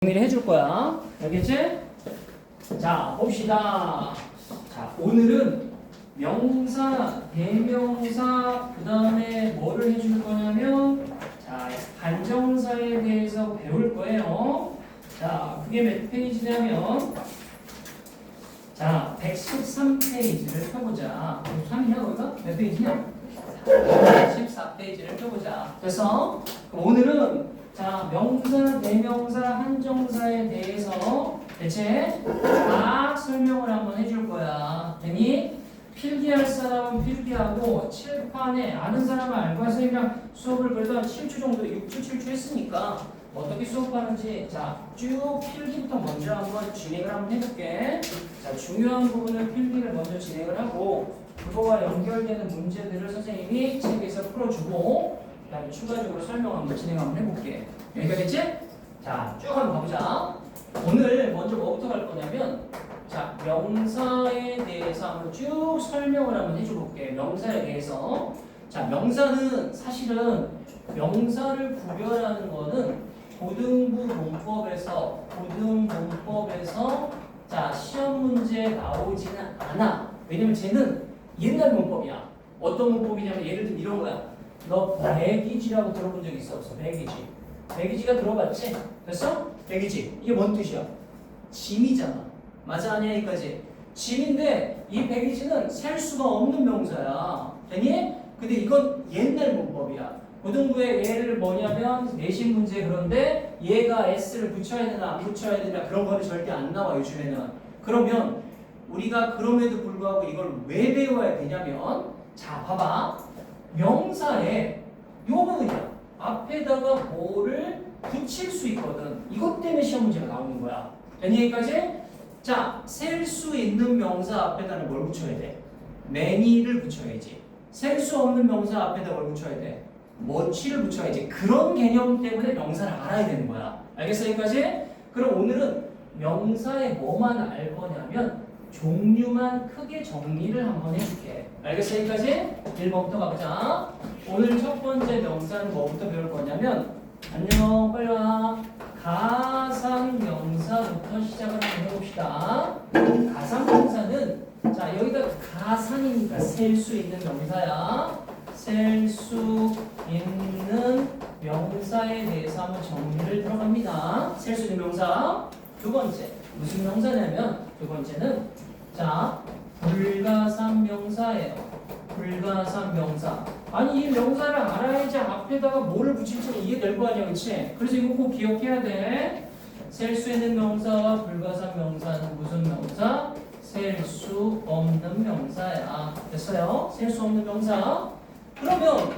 정리를 해줄 거야. 알겠지? 자, 봅시다. 자, 오늘은 명사, 대명사, 그 다음에 뭐를 해줄 거냐면, 자, 반정사에 대해서 배울 거예요. 자, 그게 몇 페이지냐면, 자, 113페이지를 펴보자. 3이냐, 거기가? 몇 페이지냐? 14페이지를 펴보자. 그래서 오늘은 자, 명사, 대명사, 한정사에 대해서 대체 딱 설명을 한번 해줄 거야. 괜히 필기할 사람은 필기하고 칠판에 아는 사람은 알고 선생님이랑 수업을 그래도 7주 정도, 6주, 7주 했으니까 어떻게 수업하는지 자, 쭉 필기부터 먼저 한번 진행을 한번 해볼게. 자, 중요한 부분을 필기를 먼저 진행을 하고 그거와 연결되는 문제들을 선생님이 책에서 풀어주고 그 다음에 추가적으로 설명 한번 진행 한번 해볼게. 여기까지? 자, 쭉 한번 가보자. 오늘 먼저 뭐부터 갈 거냐면 자, 명사에 대해서 한번 쭉 설명을 한번 해줘볼게. 명사에 대해서. 자, 명사는 사실은 명사를 구별하는 거는 고등부문법에서 자, 시험 문제 나오지는 않아. 왜냐면 쟤는 옛날 문법이야. 어떤 문법이냐면 예를 들면 이런 거야. 너 배기지라고 들어본 적 있어 없어? 배기지. 배기지가 들어봤지? 됐어? 배기지. 이게 뭔 뜻이야? 짐이잖아. 맞아 아니야 여기까지? 짐인데 이 배기지는 셀 수가 없는 명사야. 되니? 근데 이건 옛날 문법이야. 고등부의 얘를 뭐냐면 내신 문제 그런데 얘가 s를 붙여야 되나 안 붙여야 되나 그런 거는 절대 안 나와 요즘에는. 그러면 우리가 그럼에도 불구하고 이걸 왜 배워야 되냐면 자 봐봐. 명사에 요 부분이야. 앞에다가 뭐를 붙일 수 있거든. 이것 때문에 시험 문제가 나오는 거야. 되니 여기까지? 자, 셀 수 있는 명사 앞에다는 뭘 붙여야 돼? many를 붙여야지. 셀 수 없는 명사 앞에다 뭘 붙여야 돼? much를 붙여야지. 그런 개념 때문에 명사를 알아야 되는 거야. 알겠어 여기까지? 그럼 오늘은 명사에 뭐만 알 거냐면 종류만 크게 정리를 한번 해줄게. 알겠어 여기까지? 1번부터 가보자. 오늘 첫 번째 명사는 뭐부터 배울 거냐면 안녕 빨리 와. 가상명사부터 시작을 한번 해봅시다. 가상명사는 자 여기다 가상이니까 셀 수 있는 명사야. 셀 수 있는 명사에 대해서 한번 정리를 들어갑니다. 셀 수 있는 명사. 두 번째 무슨 명사냐면 두 번째는 자 불가산 명사예요. 불가산 명사. 아니 이 명사를 알아야지 앞에다가 뭐를 붙일지 이해될 거 아니야, 그렇지? 그래서 이거 꼭 기억해야 돼. 셀 수 있는 명사와 불가산 명사는 무슨 명사? 셀 수 없는 명사야. 됐어요? 셀 수 없는 명사. 그러면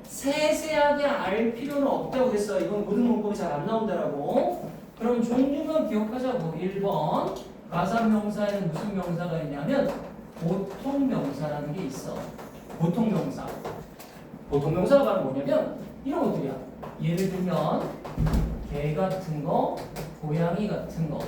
세세하게 알 필요는 없다고 했어. 이건 모든 문법이 잘 안 나온다라고. 그럼 종류만 기억하자고. 1번 가산 명사에는 무슨 명사가 있냐면 보통 명사라는 게 있어. 보통 명사. 보통 명사가 바로 뭐냐면 이런 것들이야. 예를 들면 개 같은 거, 고양이 같은 거.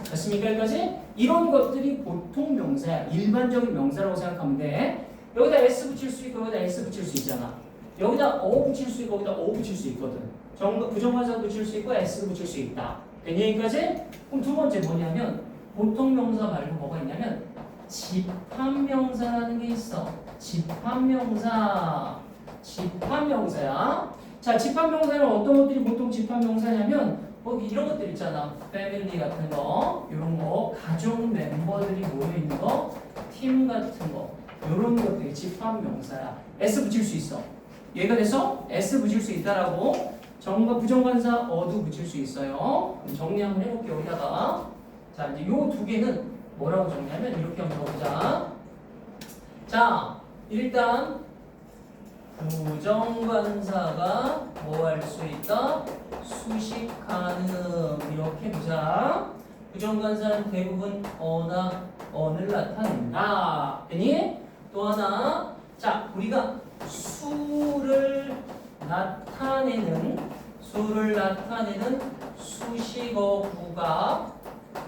됐습니까? 여기까지? 이런 것들이 보통 명사야. 일반적인 명사라고 생각하면 돼. 여기다 s 붙일 수 있고 여기다 s 붙일 수 있잖아. 여기다 o 붙일 수 있고 여기다 o 붙일 수 있거든. 부정관사 붙일 수 있고 s 붙일 수 있다. 됐니 여기까지? 그럼 두 번째 뭐냐면 보통 명사 말고 뭐가 있냐면 집합명사라는 게 있어. 집합명사. 집합명사야. 자, 집합명사는 어떤 것들이 보통 집합명사냐면 뭐 이런 것들 있잖아. 패밀리 같은 거, 이런 거, 가족 멤버들이 모여 있는 거, 팀 같은 거, 이런 것들이 집합명사야. S 붙일 수 있어. 얘가 돼서 S 붙일 수 있다라고. 정과 부정관사 어도 붙일 수 있어요. 정리 한번 해볼게요. 여기다가 자 이제 요 두 개는 뭐라고 정리하면 이렇게 한번 보자. 자 일단 부정관사가 뭐 할 수 있다? 수식 가능. 이렇게 보자. 부정관사는 대부분 어나 언을 나타낸다. 되니? 또 하나 자 우리가 수를 나타내는 수식어구가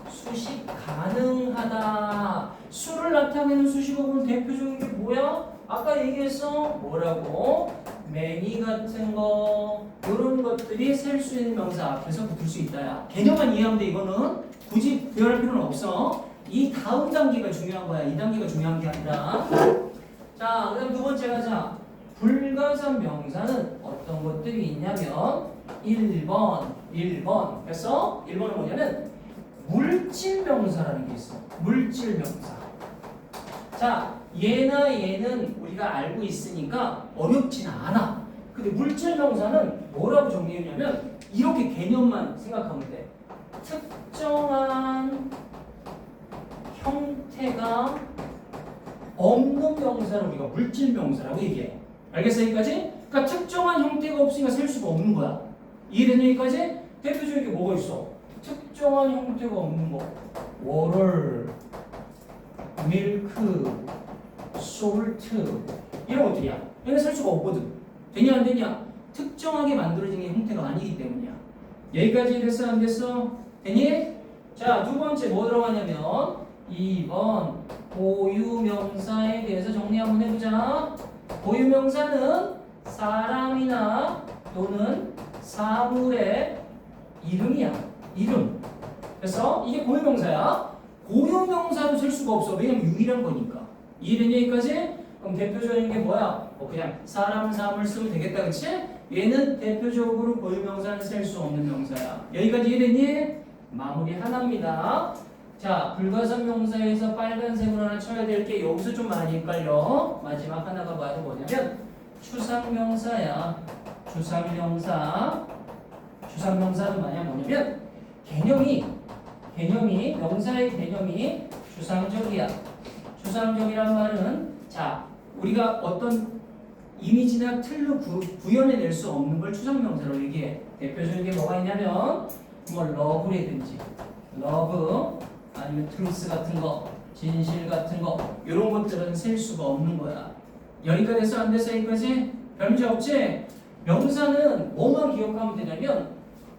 수식 가능하다. 수를 나타내는 수식어구는 대표적인 게 뭐야? 아까 얘기했어. 뭐라고? many 같은 거 이런 것들이 셀 수 있는 명사 앞에서 붙을 수 있다야. 개념만 이해하면 돼. 이거는 굳이 구별할 필요는 없어. 이 다음 단계가 중요한 거야. 이 단계가 중요한 게 아니라. 자, 그다음 두 번째 가자. 불가산 명사는 어떤 것들이 있냐면 1번 그래서 1번은 뭐냐면 물질 명사라는 게 있어. 물질 명사. 자, 얘는 우리가 알고 있으니까 어렵진 않아. 근데 물질 명사는 뭐라고 정리했냐면 이렇게 개념만 생각하면 돼. 특정한 형태가 없는 명사를 우리가 물질 명사라고 얘기해. 알겠어 여기까지? 그러니까 특정한 형태가 없으니까 셀 수가 없는 거야. 이해되냐 여기까지? 대표적인 게 뭐가 있어? 특정한 형태가 없는 거. 워터, 밀크, 솔트 이런 것들이야. 얘는 셀 수가 없거든. 되냐 안 되냐? 특정하게 만들어진 게 형태가 아니기 때문이야. 여기까지 됐어 안 됐어? 되니? 자, 두 번째 뭐 들어가냐면 2번 고유명사에 대해서 정리 한번 해보자. 고유명사는 사람이나 또는 사물의 이름이야. 이름. 그래서 이게 고유명사야. 고유명사도 쓸 수가 없어. 왜냐면 유일한 거니까. 이해되냐 여기까지? 그럼 대표적인 게 뭐야? 그냥 사람, 사물 쓰면 되겠다 그치? 얘는 대표적으로 고유명사는 셀 수 없는 명사야. 여기까지 이해됐니? 마무리 하나입니다. 자, 불가산 명사에서 빨간색으로 하나 쳐야 될 게 여기서 좀 많이 헷갈려. 마지막 하나가 바로 뭐냐면 추상명사야. 추상명사. 추상명사는 뭐냐면 개념이 명사의 개념이 추상적이야. 추상적이란 말은 자, 우리가 어떤 이미지나 틀로 구현해낼 수 없는 걸 추상명사로 얘기해. 대표적인 게 뭐가 있냐면 뭐 러브라든지 러브 아니면 트루스 같은 거, 진실 같은 거 이런 것들은 셀 수가 없는 거야. 여기까지 됐어 안 됐어 여기까지? 별 문제 없지? 명사는 뭐만 기억하면 되냐면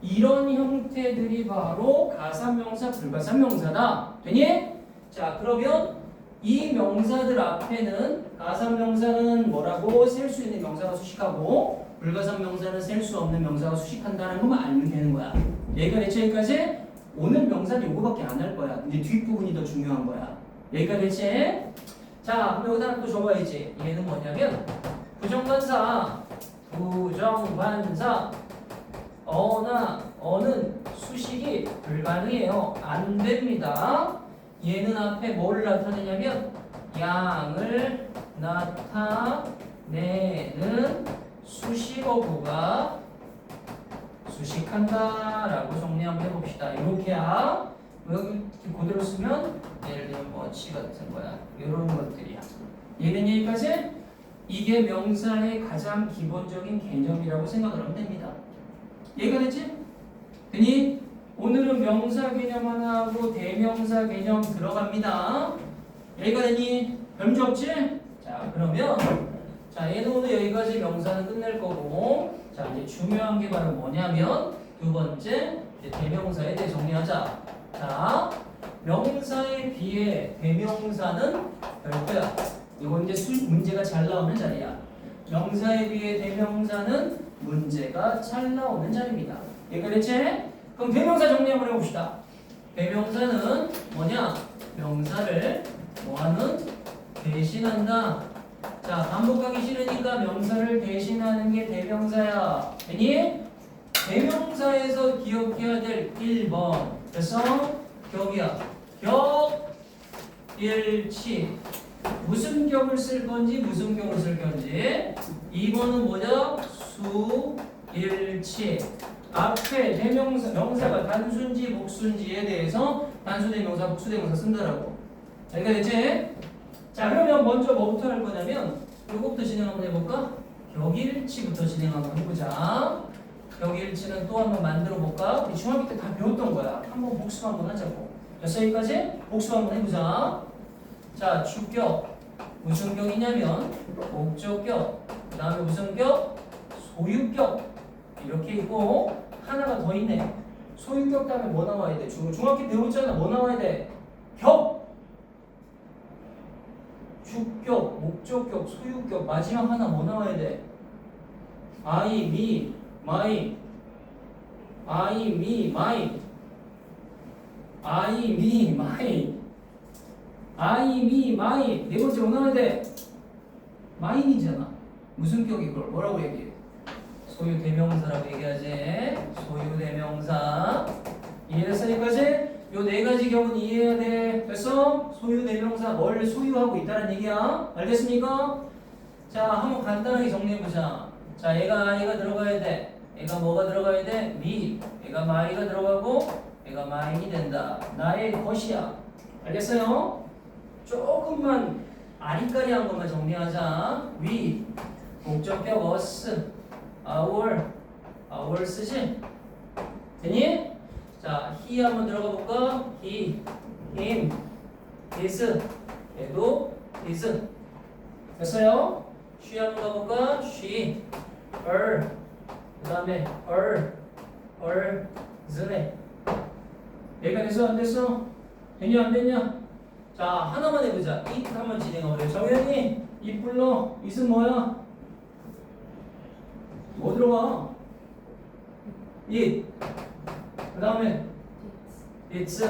이런 형태들이 바로 가산명사, 불가산명사다. 되니? 자, 그러면 이 명사들 앞에는 가산명사는 뭐라고 셀 수 있는 명사가 수식하고 불가산명사는 셀 수 없는 명사가 수식한다는 것만 알면 되는 거야. 여기가 됐죠? 여기까지? 오늘 명사는 요거밖에 안 할 거야. 근데 뒷부분이 더 중요한 거야. 여기가 됐지? 자, 그럼 여기다 또 적어야지. 얘는 뭐냐면 부정관사 어는 수식이 불가능해요. 안 됩니다. 얘는 앞에 뭘 나타내냐면 양을 나타내는 수식어구가 수식한다라고 정리 한번 해봅시다. 이렇게야. 여기 그대로 쓰면 예를 들면 뭐치 같은 거야. 이런 것들이야. 얘는 여기까지 이게 명사의 가장 기본적인 개념이라고 생각을 하면 됩니다. 이해가 됐지? 되니? 오늘은 명사 개념 하나 하고 대명사 개념 들어갑니다. 여기가 되니? 별 문제 없지? 자, 그러면 자, 얘는 오늘 여기까지 명사는 끝낼 거고 자, 이제 중요한 게 바로 뭐냐면 두 번째 이제 대명사에 대해 정리하자. 자, 명사에 비해 대명사는 별거야. 이건 이제 문제가 잘 나오는 자리야. 명사에 비해 대명사는 문제가 잘 나오는 자리입니다. 이해가 됐지? 그럼 대명사 정리 한번 해봅시다. 대명사는 뭐냐? 명사를 뭐하는? 대신한다. 자, 반복하기 싫으니까 명사를 대신하는 게 대명사야. 되니? 대명사에서 기억해야 될 1번. 그래서 격이야. 격, 일치. 무슨 격을 쓸 건지 무슨 격을 쓸 건지. 2번은 뭐냐? 수, 일치. 앞에 대명사, 명사가 단수인지 복수인지에 대해서 단수대명사, 복수대명사 쓴다라고. 여기가 됐지? 자, 그러면 먼저 뭐부터 할 거냐면 요거부터 진행 한번 해볼까? 격일치부터 진행 한번 해보자. 격일치는 또 한번 만들어 볼까? 우리 중학교 때 다 배웠던 거야. 한번 복습 한번 하자고. 됐어 여기까지? 복습 한번 해보자. 자, 주격. 무슨 격이냐면 목적격. 그 다음에 무슨 격? 소유격. 이렇게 있고 하나가 더 있네. 소유격 다음에 뭐 나와야 돼? 중학교 배웠잖아. 뭐 나와야 돼? 격. 주격, 목적격, 소유격. 마지막 하나 뭐 나와야 돼? I, me, my. I, me, my. I, me, my. I, me, my. 네 번째 뭐 나와야 돼? mine이잖아. 무슨 격이 그걸 뭐라고 얘기해? 소유 대명사라고 얘기하지. 소유 대명사. 이해됐으니까지? 요 네 가지 격은 이해해야 돼. 됐어? 소유 대명사 뭘 소유하고 있다는 얘기야. 알겠습니까? 자, 한번 간단하게 정리해보자. 자, 얘가 들어가야 돼. 얘가 뭐가 들어가야 돼? me. 얘가 my가 들어가고 얘가 mine이 된다. 나의 것이야. 알겠어요? 조금만 아리까리한 것만 정리하자. we. 목적격 us. our 쓰지? 되니? 자, he 한번 들어가 볼까? he, him, his. 얘도 his. 됐어요? she 한번 가볼까? she, her. 그 다음에 her, hers. 얘가 됐어? 안 됐어? 되냐 안 됐냐? 자, 하나만 해보자. it 한번 진행해보자. 정현이 it 불러. it은 뭐야? 뭐 들어가? it. 그 다음에 it's.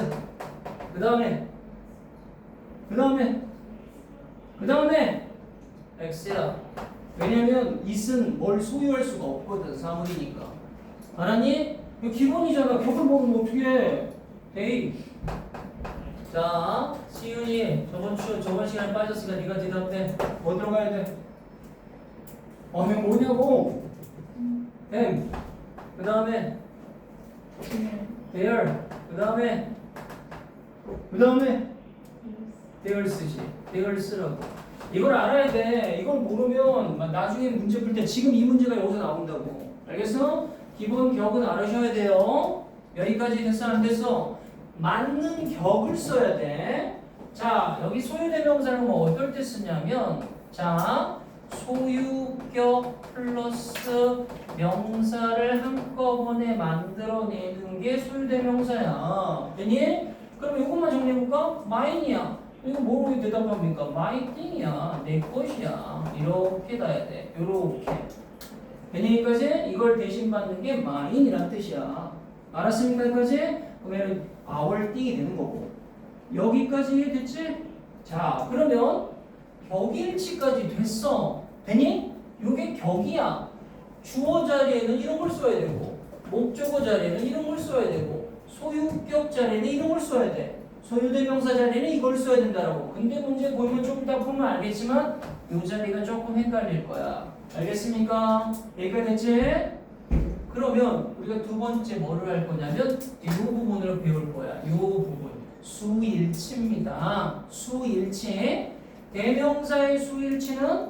그 다음에 x야. 왜냐면 it은 뭘 소유할 수가 없거든. 사물이니까. 알았니? 이거 기본이잖아. 격을 먹으면 어떻게 해? 에이. 자, 시윤이 저번 시간에 빠졌으니까 네가 대답해. 뭐 들어가야 돼? 이거 뭐냐고? M. 그 다음에 there. 그 다음에 there 쓰지. there 쓰라고. 이걸 알아야 돼. 이걸 모르면 나중에 문제 풀 때 지금 이 문제가 여기서 나온다고. 알겠어? 기본 격은 알아셔야 돼요. 여기까지 됐어 안 됐어? 맞는 격을 써야 돼. 자, 여기 소유대명사는 뭐 어떨 때 쓰냐면, 자, 소유격 플러스 명사를 한꺼번에 만들어내는 게 소유대명사야. 되니? 그럼 이것만 정리해볼까? mine이야. 이거 뭐로 대답합니까? my thing이야. 내 것이야. 이렇게 놔야 돼. 요렇게. 되니? 여기까지? 이걸 대신 받는 게 mine이란 뜻이야. 알았습니까? 여기까지? 그러면 our thing이 되는 거고. 여기까지 됐지? 자, 그러면 격일치까지 됐어. 되니? 요게 격이야. 주어 자리에는 이런 걸 써야 되고, 목적어 자리에는 이런 걸 써야 되고, 소유격 자리에는 이런 걸 써야 돼. 소유대명사 자리에는 이걸 써야 된다라고. 근데 문제 보면 좀 이따 보면 알겠지만 요 자리가 조금 헷갈릴 거야. 알겠습니까? 여기까지 됐지? 그러면 우리가 두 번째 뭐를 할 거냐면 이 부분을 배울 거야. 이 부분. 수일치입니다. 수일치. 대명사의 수일치는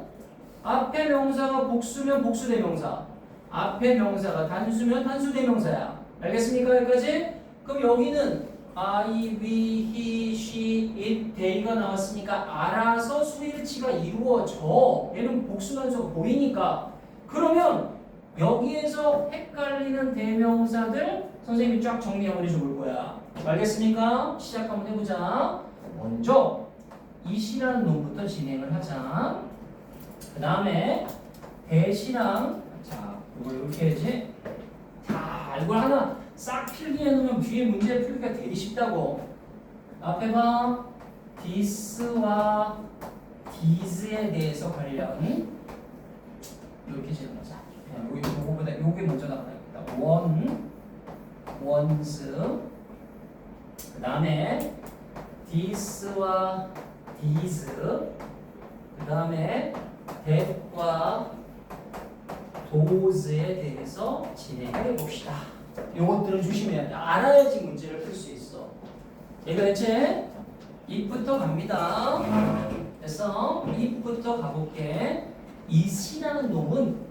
앞에 명사가 복수면 복수대명사, 앞에 명사가 단수면 단수대명사야. 알겠습니까? 여기까지? 그럼 여기는 I, we, he, she, it, they가 나왔으니까 알아서 수일치가 이루어져. 얘는 복수단수가 보이니까. 그러면 여기에서 헷갈리는 대명사들 선생님이 쫙 정리 한번 해줄 거야. 알겠습니까? 시작 한번 해보자. 먼저 it이라는 놈부터 진행을 하자. 그 다음에 대시랑, 자, 이걸 이렇게 해야지. 자, 이걸 하나 싹 필기해 놓으면 뒤에 문제 풀기가 되게 쉽다고. 앞에 봐. this와 thes에 대해서 관련 이렇게 질문하자. 요거보다 요게 먼저 나가야겠다. ones. 그 다음에 this와 these. 그 다음에 that과 those에 대해서 진행해 봅시다. 요것들은 조심해야 돼. 알아야지 문제를 풀 수 있어. 얘가 대체 it부터 갑니다. 됐어? it부터 가볼게. it이라는 놈은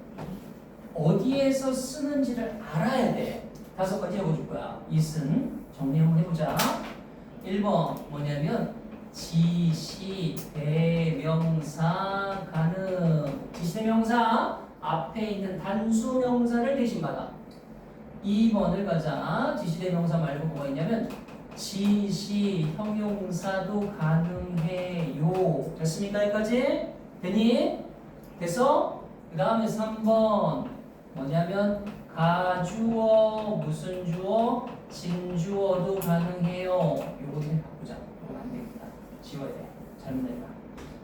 어디에서 쓰는지를 알아야 돼. 5가지 해볼 거야. it은 정리 한번 해보자. 1번 뭐냐면 지시 대명사 가능. 지시 대명사 앞에 있는 단수 명사를 대신 받아. 2번을 가자. 지시 대명사 말고 뭐가 있냐면 지시 형용사도 가능해요. 됐습니까? 여기까지? 되니? 됐어? 그 다음에 3번 뭐냐면 가주어 무슨 주어 진주어도 가능해요. 요거 좀 바꾸자. 이건 안 되겠다. 지워야 돼. 잘못했다.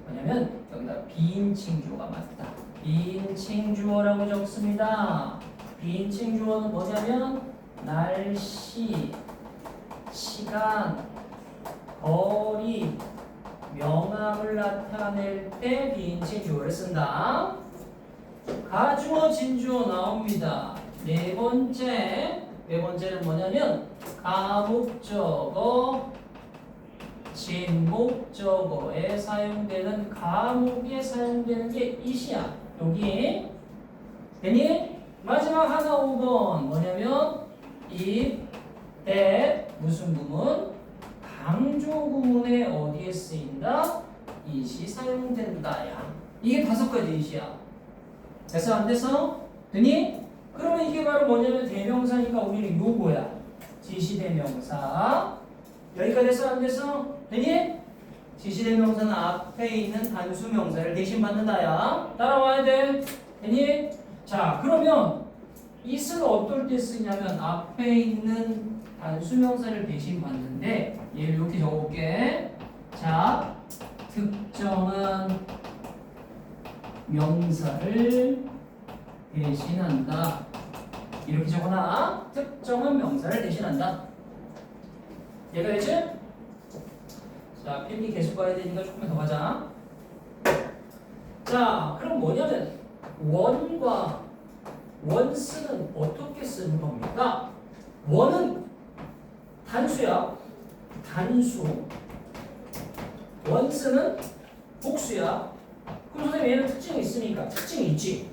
뭐냐면 여기다 비인칭 주어가 맞다. 비인칭 주어라고 적습니다. 비인칭 주어는 뭐냐면 날씨, 시간, 거리, 명암을 나타낼 때 비인칭 주어를 쓴다. 가주어 진주어 나옵니다. 네 번째는 뭐냐면 가목적어 진목적어에 사용되는 가목에 사용되는 게 이시야. 여기 됐니? 마지막 하나 5번 뭐냐면 if, that 무슨 구문? 강조 구문에 어디에 쓰인다? 이시 사용된다. 야 이게 5가지 이시야. 됐어 안 됐어? 됐니? 그러면 이게 바로 뭐냐면 대명사니까 우리는 요거야. 지시대명사. 여기까지 됐어 안 됐어? 됐니? 지시대명사는 앞에 있는 단수명사를 대신 받는다야. 따라와야 돼. 됐니? 자 그러면 it을 어떨 때 쓰냐면 앞에 있는 단수명사를 대신 받는데 얘를 이렇게 적어볼게. 자 특정한 명사를 대신한다. 이렇게 적어놔. 특정한 명사를 대신한다. 얘가 되지? 자, 필기 계속 가야 되니까 조금만 더 가자. 자, 그럼 뭐냐면 원과 원스는 어떻게 쓰는 겁니까? 원은 단수야. 단수. 원스는 복수야. 그럼 선생님 얘는 특징이 있으니까 특징이 있지.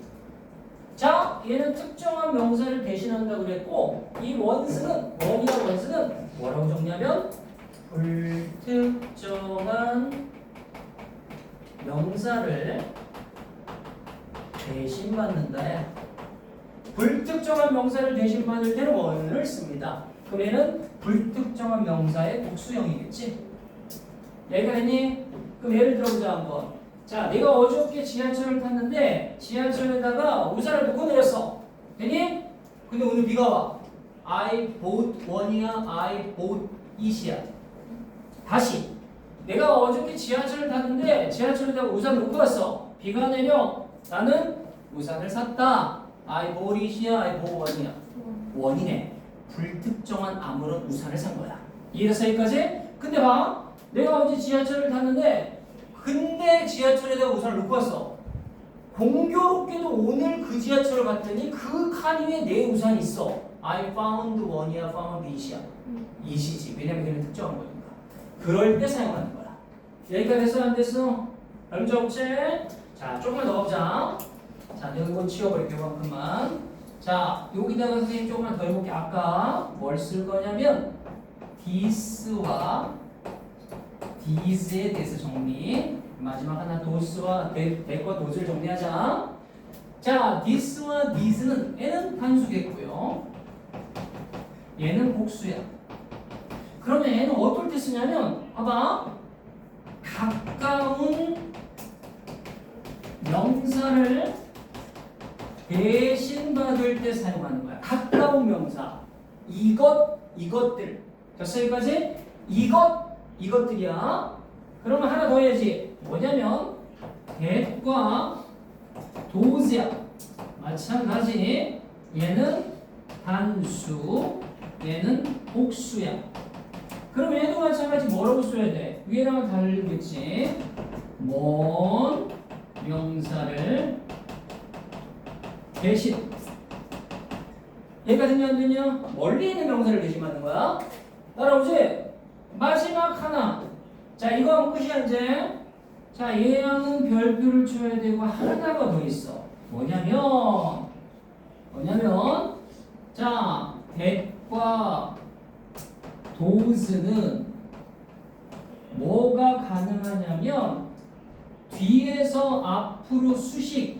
자 얘는 특정한 명사를 대신한다고 그랬고 이 원스는 뭐라고 적냐면 불특정한 명사를 대신받는다. 불특정한 명사를 대신받을 때는 원을 씁니다. 그럼 얘는 불특정한 명사의 복수형이겠지. 얘가 했니? 그럼 예를 들어보자 한번. 자, 내가 어저께 지하철을 탔는데 지하철에다가 우산을 놓고 내렸어. 되니? 근데 오늘 비가 와. I bought one이야, I bought it이야. 다시. 내가 어저께 지하철을 탔는데 지하철에다가 우산을 놓고 왔어. 비가 내려. 나는 우산을 샀다. I bought it이야, I bought one이야. 원이네. 불특정한 아무런 우산을 산 거야. 이해됐어 여기까지? 근데 봐. 내가 어제 지하철을 탔는데 근데 지하철에다가 우산을 놓고 왔어. 공교롭게도 오늘 그 지하철을 갔더니 그 칸 위에 내 우산이 있어. I found one이야, found it이야. it이지. 왜냐면 얘는 특정한 거니까. 그럴 때 사용하는 거야. 여기까지 됐어 안 됐어? 얼마 없지? 자 조금만 더 가보자. 자 내가 이건 치워버릴게 요만큼만. 자 여기다가 선생님 조금만 더 해볼게. 아까 뭘 쓸 거냐면 this와 these에 대해서 정리. 마지막 하나 does와 that과 thos를 정리하자. 자, this와 these는 얘는 단수겠고요. 얘는 복수야. 그러면 얘는 어떨 때 쓰냐면 봐봐. 가까운 명사를 대신 받을 때 사용하는 거야. 가까운 명사. 이것들. 됐어 여기까지? 이것들이야. 그러면 하나 더 해야지. 뭐냐면 that과 does야. 마찬가지. 얘는 단수, 얘는 복수야. 그럼 얘도 마찬가지 뭐라고 써야 돼? 위에랑은 다르겠지. 먼 명사를 대신. 얘가 되냐 안 되냐? 멀리 있는 명사를 대신 받는 거야. 따라오지? 마지막 하나. 자 이거 하면 끝이야 이제. 자 얘랑은 별표를 쳐야 되고 하나가 더 있어. 뭐냐면 자 that과 does는 뭐가 가능하냐면 뒤에서 앞으로 수식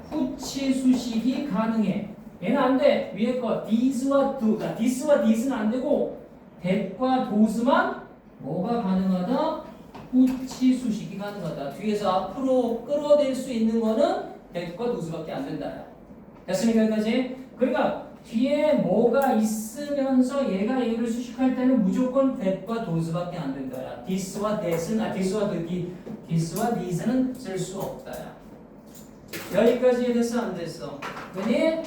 후치 수식이 가능해. 얘는 안 돼. 위에 거 these와 do, 그러니까 this와 these는 안 되고 that과 dos만 뭐가 가능하다? 후치 수식이 가능하다. 뒤에서 앞으로 끌어낼 수 있는 거는 that과 dos밖에 안 된다. 됐습니까? 여기까지? 그러니까 뒤에 뭐가 있으면서 얘가 얘를 수식할 때는 무조건 that과 does밖에 안 된다야. this와 that은 this와 these는 쓸 수 없다야. 여기까지 됐어 안 됐어? 그니?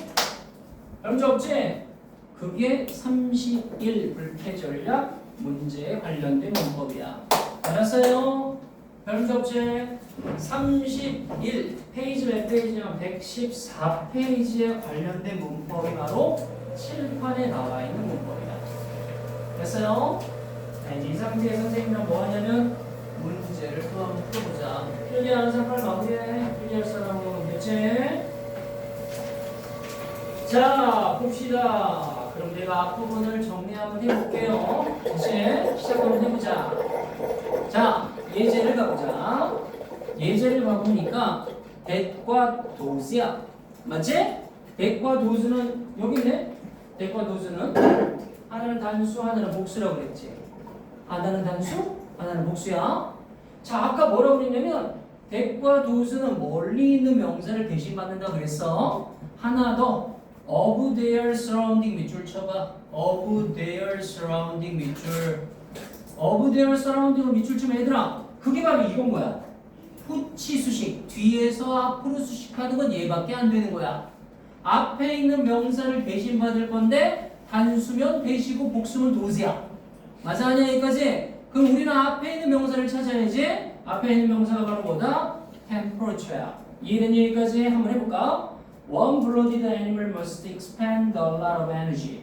문제 없지? 그게 31 불쾌 전략 문제에 관련된 문법이야. 알았어요? 문제 없지? 31 페이지 몇 페이지냐면 114페이지에 관련된 문법이 바로 칠판에 나와 있는 문법이야. 됐어요? 자, 이제 이 상태에 선생님이랑 뭐 하냐면 문제를 또 한번 풀어보자. 필기하는 사람 빨리 마무리해. 필기할 사람은 됐지? 자, 봅시다. 그럼 내가 앞부분을 정리 한번 해볼게요. 이제 시작 한번 해보자. 자, 예제를 가보자. 예제를 가보니까 that과 does야. 맞지? that과 does는 여기 있네? that과 does는 하나는 단수, 하나는 복수라고 그랬지. 하나는 단수, 하나는 복수야. 자, 아까 뭐라고 그랬냐면 that과 does는 멀리 있는 명사를 대신 받는다고 그랬어. 하나 더. of their surrounding 밑줄 쳐봐. of their surrounding 밑줄. of their surrounding을 밑줄 치면 얘들아 그게 바로 이건 거야. 후치 수식. 뒤에서 앞으로 수식하는 건 얘밖에 안 되는 거야. 앞에 있는 명사를 대신 받을 건데 단수면 대시고 복수면 does야. 맞아 아니야 여기까지? 그럼 우리는 앞에 있는 명사를 찾아야지. 앞에 있는 명사가 바로 뭐다? temperature야. 이해된 여기까지 한번 해볼까? One blooded animal must expend a lot of energy.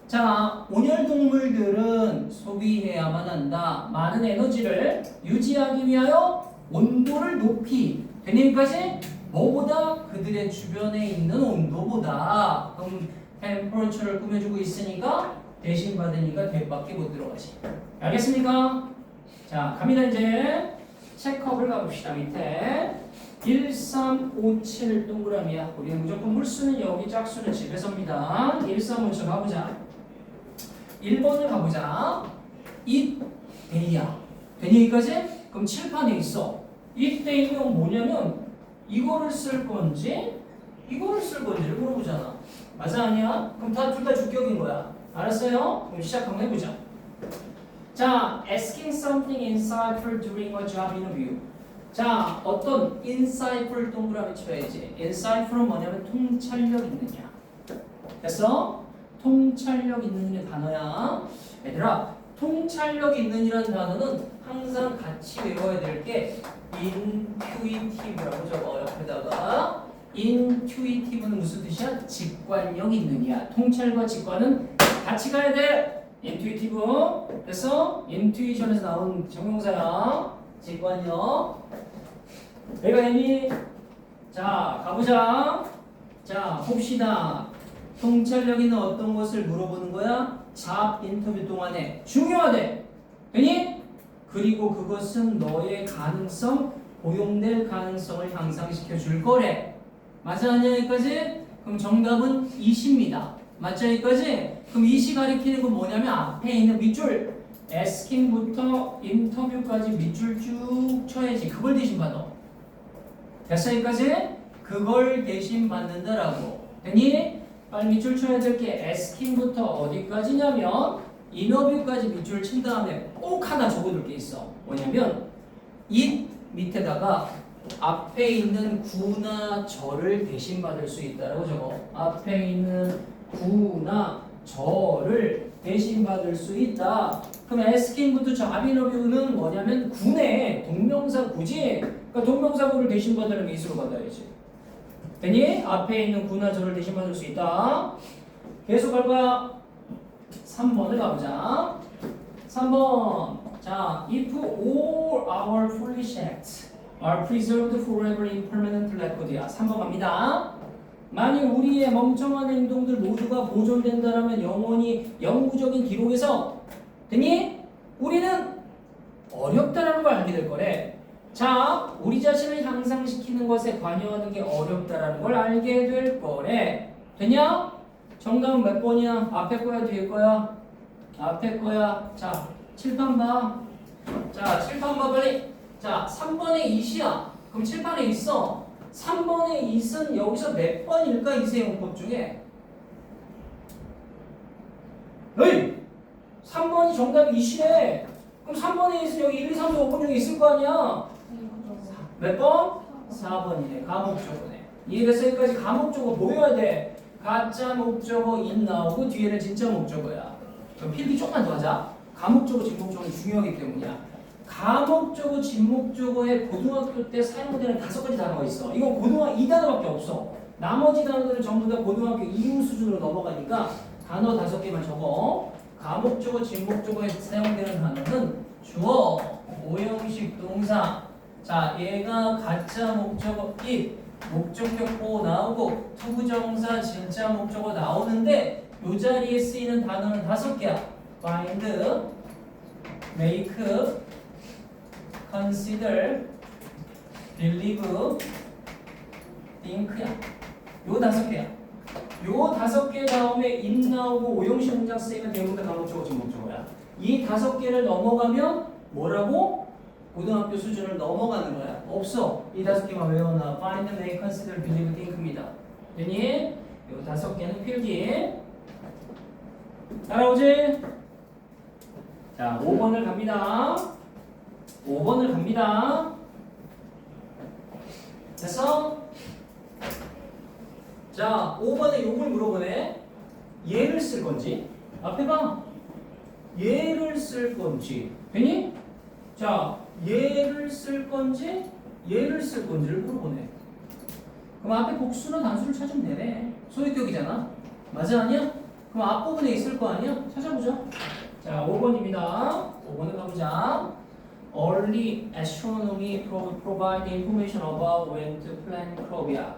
자, 온혈동물들은 소비해야만 한다. 많은 에너지를 유지하기 위하여 온도를 높이. 되니까지 뭐보다 그들의 주변에 있는 온도보다. 그럼 temperature를 꾸며주고 있으니까 대신 받으니까 대밖에 못 들어가지. 알겠습니까? 자, 갑니다 이제. 체크업을 가봅시다. 밑에 1357 동그라미야. 우리는 무조건 물수는 여기, 짝수는 집에서입니다. 1357 가보자. 1번을 가보자. it day야. 되니 여기까지? 그럼 칠판에 있어. it day는 뭐냐면 이거를 쓸 건지 이거를 쓸 건지를 물어보잖아. 맞아 아니야? 그럼 둘 다 주격인 거야. 알았어요? 그럼 시작 한번 해보자. 자, asking something insightful during a job interview. 자, 어떤 insightful 동그라미 쳐야지. insightful은 뭐냐면 통찰력 있느냐. 됐어? 통찰력 있는 단어야. 얘들아, 통찰력 있는이라는 단어는 항상 같이 외워야 될 게 intuitive라고 적어. 옆에다가 intuitive는 무슨 뜻이야? 직관력 있느냐. 통찰과 직관은 같이 가야 돼. intuitive. 됐어? intuition에서 나온 정형사야. 직관력. 내가 했니? 자, 가보자. 자, 봅시다. 통찰력 있는 어떤 것을 물어보는 거야? 잡 인터뷰 동안에 중요하대. 되니? 그리고 그것은 너의 가능성, 고용될 가능성을 향상시켜 줄 거래. 맞아 아니야 여기까지? 그럼 정답은 20입니다. 맞죠 여기까지? 그럼 20 가리키는 건 뭐냐면 앞에 있는 밑줄 asking부터 인터뷰까지 밑줄 쭉 쳐야지. 그걸 대신 받아. 됐어 여기까지? 그걸 대신 받는다라고. 되니? 빨리 밑줄 쳐야 될 게 asking부터 어디까지냐면 인터뷰까지 밑줄 친 다음에 꼭 하나 적어둘 게 있어. 뭐냐면 it 밑에다가 앞에 있는 구나 절을 대신 받을 수 있다라고 적어. 앞에 있는 구나 절을 대신 받을 수 있다. 그럼 asking부터 잡 인터뷰는 뭐냐면 구네. 동명사 구지. 그러니까 동명사 구를 대신 받으려면 이수로 받아야지. 되니? 앞에 있는 구나 절을 대신 받을 수 있다. 계속 갈 거야. 3번을 가보자. 3번. 자, if all our foolish acts are preserved forever in permanent record야. 3번 갑니다. 만일 우리의 멍청한 행동들 모두가 보존된다면 영원히 영구적인 기록에서 되니? 우리는 어렵다라는 걸 알게 될 거래. 자, 우리 자신을 향상시키는 것에 관여하는 게 어렵다라는 걸 알게 될 거래. 되냐? 정답은 몇 번이야? 앞에 거야, 뒤에 거야? 앞에 거야. 자, 칠판 봐. 자, 칠판 봐, 빨리. 자, 3번에 2이야. 그럼 칠판에 있어. 3번의 it은 여기서 몇 번일까? 이세용법 중에 에이! 3번이 정답이 it이래. 그럼 3번의 it은 여기 1, 2, 3, 4, 5번 중에 있을 거 아니야? 몇 번? 4번이네. 가목적어네. 이해됐어? 여기까지 가목적어 보여야 돼. 가짜 목적어 인 나오고 뒤에는 진짜 목적어야. 그럼 필기 조금만 더 하자. 가목적어, 진목적어는 중요하기 때문이야. 가목적어, 진목적어에 고등학교 때 사용되는 5가지 단어가 있어. 이건 고등학교 2단어밖에 없어. 나머지 단어들은 전부 다 고등학교 2류 수준으로 넘어가니까 단어 5개만 적어. 가목적어, 진목적어에 사용되는 단어는 주어, 오형식 동사. 자, 얘가 가짜 목적어 if, 목적격 보호 나오고 투부정사 진짜 목적어 나오는데 이 자리에 쓰이는 단어는 5개야. find, make, consider, believe, think야. 요 5개야. 요 5개 다음에 in 나오고 오형식 문장 쓰이면 대부분 다 가목적어, 진목적어야. 이 5개를 넘어가면 뭐라고? 고등학교 수준을 넘어가는 거야. 없어. 이 5개만 외워놔. find, make, consider, believe, think입니다. 되니? 요 5개는 필기. 따라오지? 자, 5번을 갑니다. 5번을 갑니다. 됐어? 자, 5번에 요걸 물어보네. 얘를 쓸 건지. 앞에 봐. 얘를 쓸 건지. 되니? 자, 얘를 쓸 건지, 얘를 쓸 건지를 물어보네. 그럼 앞에 복수나 단수를 찾으면 되네. 소유격이잖아. 맞아, 아니야? 그럼 앞부분에 있을 거 아니야? 찾아보자. 자, 5번입니다. 5번을 가보자. Early astronomy provide information about when to plant crop이야.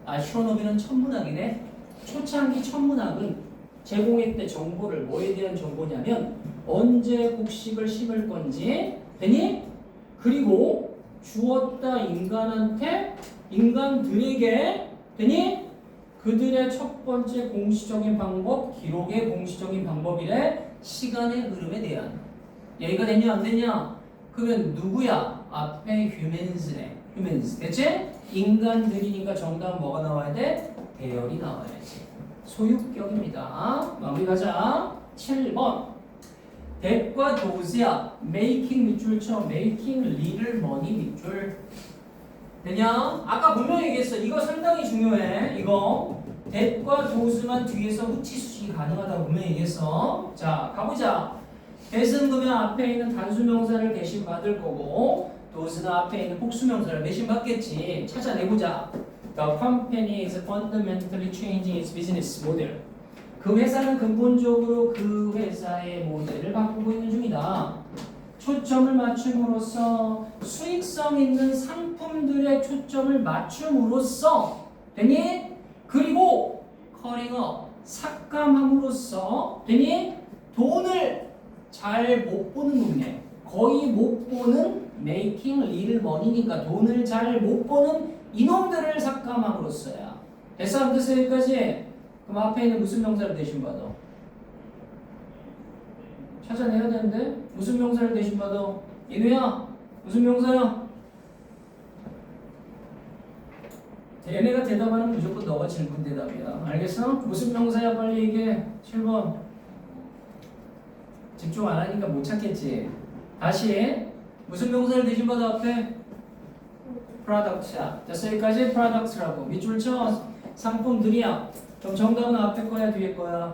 astronomy는 천문학이네. 초창기 천문학은 제공했던 정보를 뭐에 대한 정보냐면 언제 곡식을 심을 건지 되니? 그리고 주었다 인간들에게 되니? 그들의 첫 번째 공시적인 방법, 기록의 공시적인 방법이래. 시간의 흐름에 대한. 얘기가 됐냐 안 됐냐? 그러면 누구야? 앞에 휴먼즈네. 휴먼즈. 됐지? 인간들이니까 정답은 뭐가 나와야 돼? 대열이 나와야지. 소유격입니다. 마무리 가자. 7번. that과 those야. making 밑줄쳐. making little money 밑줄. 되냐? 아까 분명히 얘기했어. 이거 상당히 중요해. 이거. that과 those만 뒤에서 후치 수식이 가능하다고 분명히 얘기했어. 자, 가보자. that은 그러면 앞에 있는 단수명사를 대신 받을 거고 those는 앞에 있는 복수명사를 대신 받겠지. 찾아내보자. The company is fundamentally changing its business model. 그 회사는 근본적으로 그 회사의 모델을 바꾸고 있는 중이다. 초점을 맞춤으로써 수익성 있는 상품들의 초점을 맞춤으로써 되니? 그리고 커링업 삭감함으로써 되니? 돈을 잘 못 보는 놈이네. 거의 못 보는 making little money니까 돈을 잘 못 보는 이놈들을 삭감함으로써야. 됐어? 안 됐어? 여기까지? 그럼 앞에 있는 무슨 명사를 대신 받아? 찾아내야 되는데 무슨 명사를 대신 받아? 이누야 무슨 명사야? 얘네가 대답하는 무조건 너가 질문 대답이야. 알겠어? 무슨 명사야? 빨리 얘기해. 7번. 집중 안 하니까 못 찾겠지. 다시 무슨 명사를 대신 받아 앞에? product야. 됐어? 여기까지 product라고. 밑줄 쳐. 상품들이야. 그럼 정답은 앞에 거야 뒤에 거야?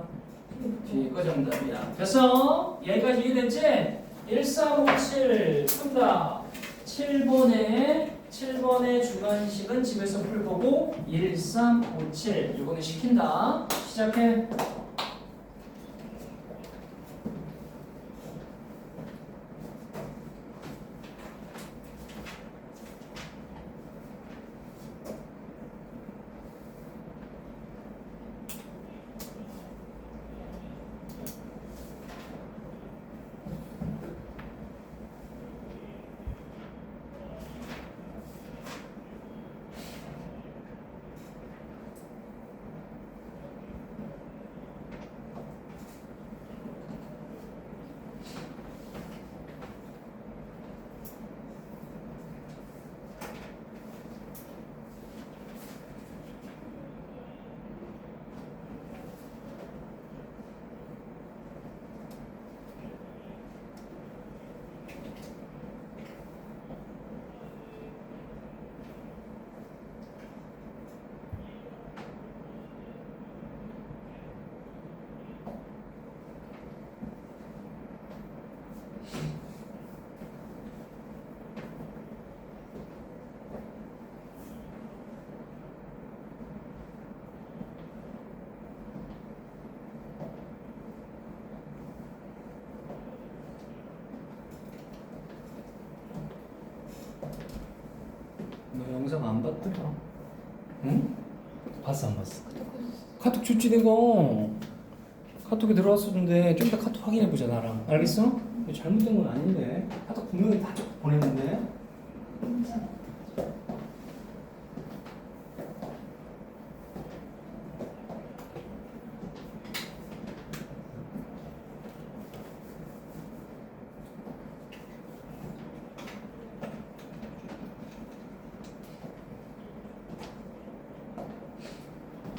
뒤에 거 정답이야. 됐어? 여기까지 이해됐지? 1357 푼다. 7번의 주관식은 집에서 풀보고 1357 이거는 시킨다. 시작해. 영상 안 봤더라. 응? 봤어 안 봤어? 카톡 카톡 줬지 내가. 카톡에 들어왔었는데 좀 이따 카톡 확인해보자 나랑. 알겠어? 이거 잘못된 건 아닌데. 카톡 분명히 다 보냈는데.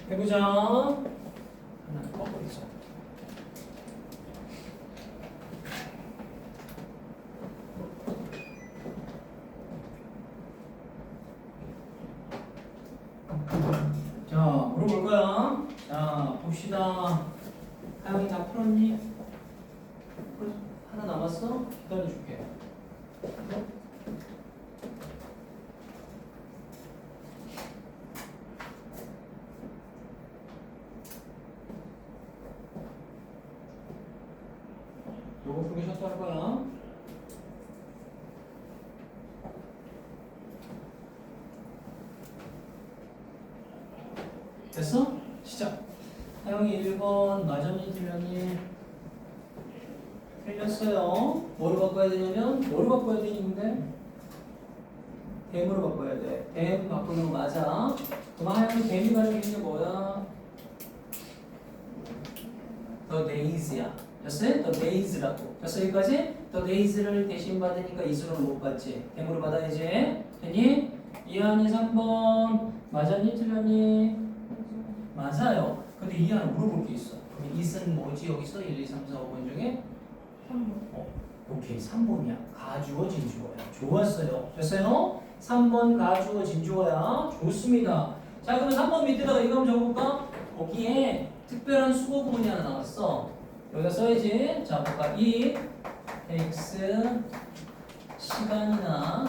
해보자. 하나 꺼버리자. 자, 물어볼 거야. 자, 봅시다. 하영이 다 풀었니? 하나 남았어? 기다려줄게. 요거 풀기 셔터 할 거야. 됐어? 시작. 하영이 1번 맞았니 틀렸니? 틀렸어요. 뭐로 바꿔야 되냐면 뭐로 바꿔야 되니 근데? 댐으로 바꿔야 돼. 댐 바꾸는 거 맞아. 그럼 하영이 댐이 가는 게 뭐야? The days야. 됐어요? The days라고. 됐어 여기까지? The days를 대신 받으니까 이수를 못 받지. 댐으로 받아야지. 됐니? 이한이 3번 맞았니 틀렸니? 맞아요. 근데 이 안에 물어볼 게 있어. 그럼 이은 뭐지 여기서 1, 2, 3, 4, 5번 중에? 3번. 오케이 3번이야. 가주어 진주어야. 좋았어요. 됐어요? 3번 가주어 진주어야. 좋습니다. 자 그러면 3번 밑에다가 이거 한번 적어볼까? 거기에 특별한 수거 구문이 하나 나왔어. 여기다 써야지. 자 볼까? 이 x 시간이나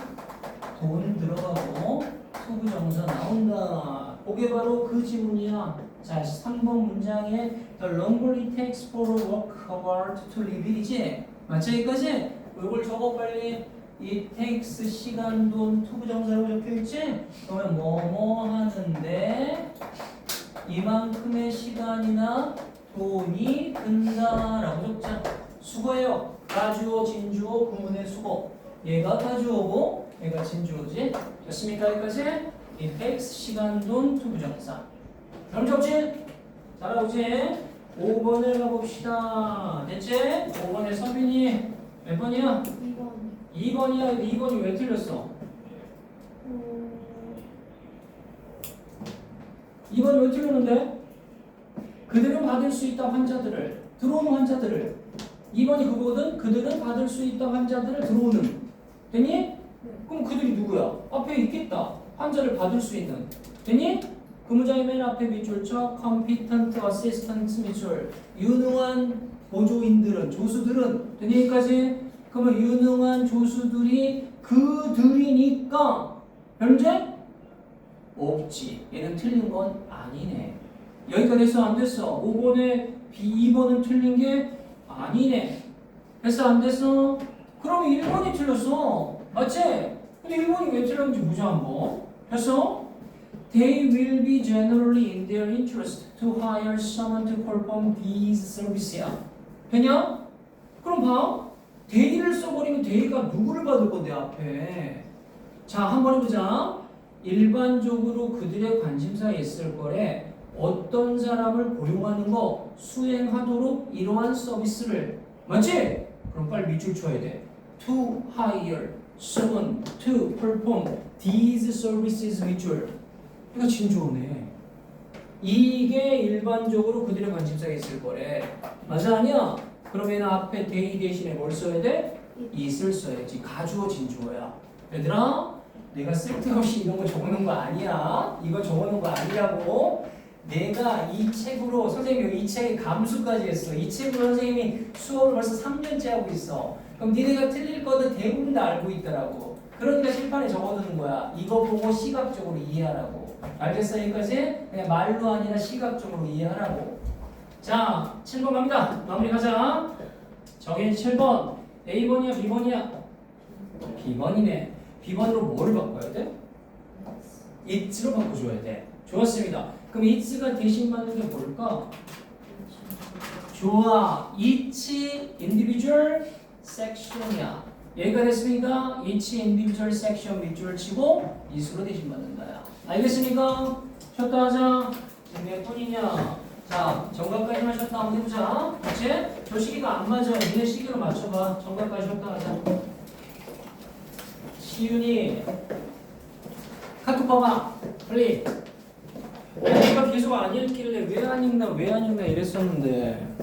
돈 들어가고 소부정사 나온다. 그게 바로 그 지문이야. 자, 3번 문장에 The longer it takes for a work hard to live 이지? 맞죠? 여기까지? 이걸 적어 빨리. It takes 시간, 돈, 투부정사로 적혀있지? 그러면 뭐뭐 하는데 이만큼의 시간이나 돈이 든다라고 적자. 수거예요. 가주어, 진주어, 구문의 수거. 얘가 가주어고 얘가 진주어지? 됐습니까? 여기까지? It takes 시간, 돈, 투부정사. 그럼 적지? 잘하오지? 5번을 가봅시다. 됐지? 5번에 서빈이 몇 번이야? 2번. 2번이야. 2번이 왜 틀렸어? 2번이 왜 틀렸는데? 그들은 받을 수 있다 환자들을 들어오는 환자들을 2번이 그거거든? 그들은 받을 수 있다 환자들을 들어오는 됐니? 그럼 그들이 누구야? 앞에 있겠다. 환자를 받을 수 있는 됐니? 그 문장의 맨 앞에 밑줄 쳐 competent assistant 밑줄 유능한 보조인들은 조수들은 됐니? 여기까지? 그러면 유능한 조수들이 그들이니까 현재 없지. 얘는 틀린 건 아니네. 여기까지 됐어? 안 됐어? 5번에 2번은 틀린 게 아니네. 됐어? 안 됐어? 그럼 1번이 틀렸어. 맞지? 근데 1번이 왜 틀렸는지 보자 한번. 됐어? They will be generally in their interest to hire someone to perform these services야. 되냐? 그럼 봐. they를 써버리면 they가 누구를 받을 건데 앞에. 자 한번 해보자. 일반적으로 그들의 관심사에 있을 거래. 어떤 사람을 고용하는 거 수행하도록 이러한 서비스를. 맞지? 그럼 빨리 밑줄 쳐야 돼. To hire someone to perform these services 밑줄. 이거 진주어네. 이게 일반적으로 그들의 관심사에 있을 거래. 맞아 아니야? 그러면 앞에 they 대신에 뭘 써야 돼? it을 써야지. 가주어 진주어야. 얘들아 내가 쓸데없이 이런 거 적어놓은 거 아니야. 이거 적어놓은 거 아니라고. 내가 이 책으로 선생님 여기 이 책에 감수까지 했어. 이 책으로 선생님이 수업을 벌써 3년째 하고 있어. 그럼 니네가 틀릴 거는 대부분 다 알고 있더라고. 그러니까 칠판에 적어두는 거야. 이거 보고 시각적으로 이해하라고. 알겠어 여기까지? 그냥 말로 아니라 시각적으로 이해하라고. 자 7번 갑니다. 마무리 가자. 정인 7번 A번이야 B번이야? B번이네. B번으로 뭐를 바꿔야 돼? it's로 바꿔줘야 돼. 좋았습니다. 그럼 it's가 대신 받는 게 뭘까? 좋아. each individual section이야. 여기가 됐습니까? each individual section 밑줄을 치고 it으로 대신 받는다야. 알겠습니까? 쉬었다 하자. 몇 분이냐? 자, 정각까지만 쉬었다 한번 해보자. 같이? 저 시기가 안 맞아. 니네 시기로 맞춰봐. 정각까지 쉬었다 하자. 시윤이 카톡 봐봐. 빨리. 내가 계속 안 읽길래 왜 안 읽나 이랬었는데